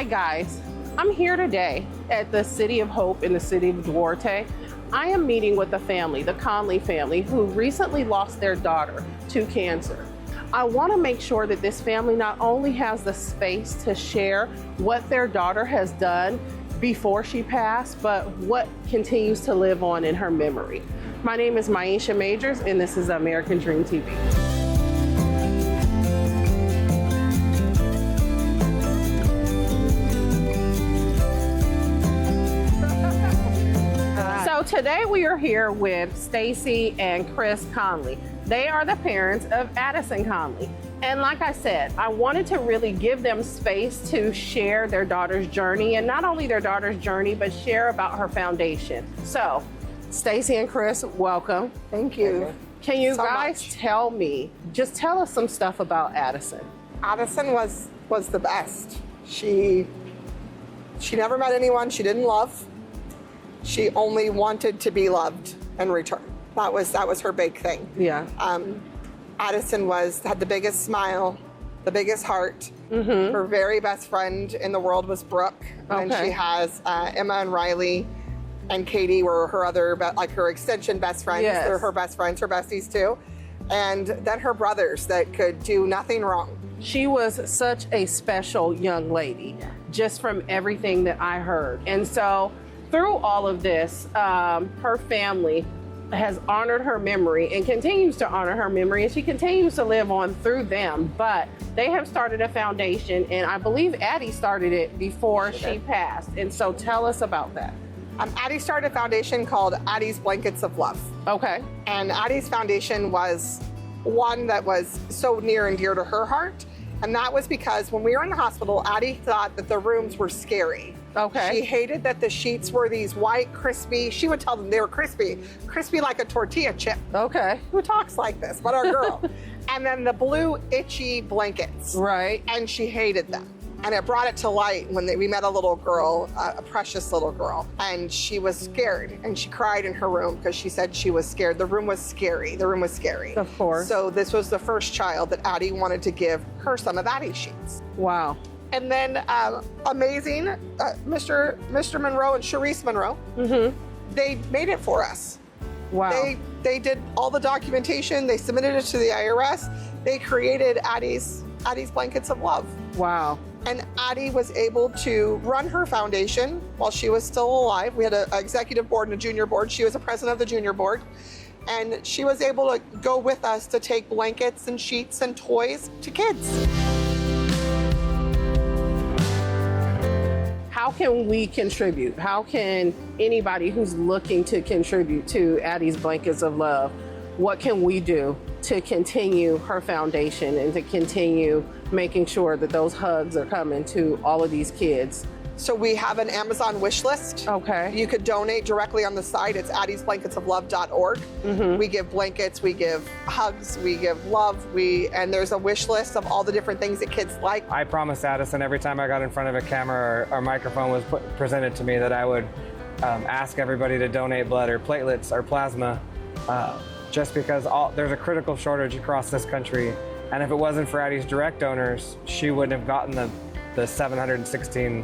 guys, I'm here today at the City of Hope in the city of Duarte. I am meeting with a family, the Conely family, who recently lost their daughter to cancer. I want to make sure that this family not only has the space to share what their daughter has done before she passed, but what continues to live on in her memory. My name is Maisha Majors, and this is American Dream TV. So today we are here with Stacy and Chris Conely. They are the parents of Addison Conely. And like I said, I wanted to really give them space to share their daughter's journey, and not only their daughter's journey, but share about her foundation. So, Stacy and Chris, welcome. Thank you. Can you guys tell me, just tell us some stuff about Addison. Addison was the best. She never met anyone she didn't love. She only wanted to be loved in return. That was her big thing. Yeah. Addison had the biggest smile, the biggest heart. Mm-hmm. Her very best friend in the world was Brooke. And she has Emma and Riley and Katie were her other, like her extension best friends. Yes. They're her best friends, her besties too. And then her brothers that could do nothing wrong. She was such a special young lady, just from everything that I heard. And so through all of this, her family has honored her memory and continues to honor her memory, and she continues to live on through them. But they have started a foundation, and I believe Addi started it before she passed. And so tell us about that. Addi started a foundation called Addi's Blankets of Love. Okay. And Addi's foundation was one that was so near and dear to her heart. And that was because when we were in the hospital, Addi thought that the rooms were scary. Okay. She hated that the sheets were these white, crispy. She would tell them they were crispy like a tortilla chip. Okay. Who talks like this? But our girl. And then the blue, itchy blankets. Right. And she hated them. And it brought it to light when we met a little girl, a precious little girl, and she was scared, and she cried in her room because she said she was scared. The room was scary. The room was scary. Of course. So this was the first child that Addi wanted to give her some of Addi's sheets. Wow. And then amazing, Mr. Monroe and Sharice Monroe, they made it for us. Wow. They did all the documentation. They submitted it to the IRS. They created Addi's Blankets of Love. Wow. And Addi was able to run her foundation while she was still alive. We had an executive board and a junior board. She was the president of the junior board. And she was able to go with us to take blankets and sheets and toys to kids. How can we contribute? How can anybody who's looking to contribute to Addi's Blankets of Love, what can we do to continue her foundation and to continue making sure that those hugs are coming to all of these kids? So we have an Amazon wish list. Okay. You could donate directly on the site. It's addisblanketsoflove.org. Mm-hmm. We give blankets, we give hugs, we give love, and there's a wish list of all the different things that kids like. I promised Addison every time I got in front of a camera or microphone was presented to me that I would ask everybody to donate blood or platelets or plasma, just because there's a critical shortage across this country. And if it wasn't for Addi's direct donors, she wouldn't have gotten the 716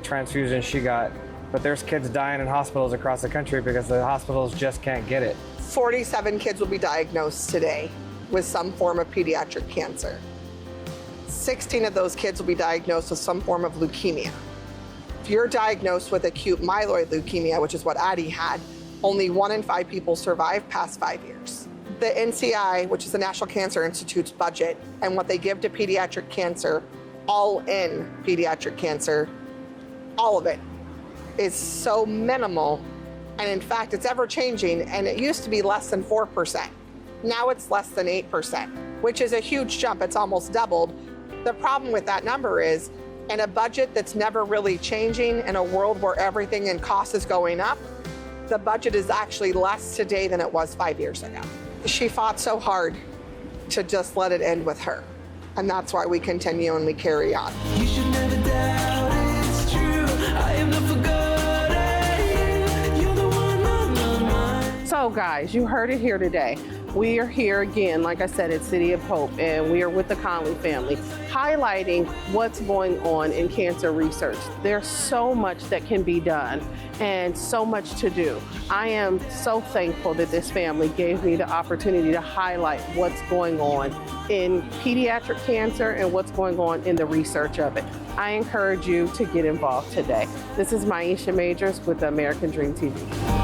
transfusions she got. But there's kids dying in hospitals across the country because the hospitals just can't get it. 47 kids will be diagnosed today with some form of pediatric cancer. 16 of those kids will be diagnosed with some form of leukemia. If you're diagnosed with acute myeloid leukemia, which is what Addi had, only 1 in 5 people survive past 5 years. The NCI, which is the National Cancer Institute's budget, and what they give to pediatric cancer, all in pediatric cancer, all of it is so minimal. And in fact, it's ever changing. And it used to be less than 4%. Now it's less than 8%, which is a huge jump. It's almost doubled. The problem with that number is, in a budget that's never really changing, in a world where everything in cost is going up, the budget is actually less today than it was 5 years ago. She fought so hard to just let it end with her. And that's why we continue and we carry on. You should never doubt it's true. I am not forgotten. You're the one on my mind. So guys, you heard it here today. We are here again, like I said, at City of Hope, and we are with the Conely family, highlighting what's going on in cancer research. There's so much that can be done and so much to do. I am so thankful that this family gave me the opportunity to highlight what's going on in pediatric cancer and what's going on in the research of it. I encourage you to get involved today. This is Maisha Majors with the American Dream TV.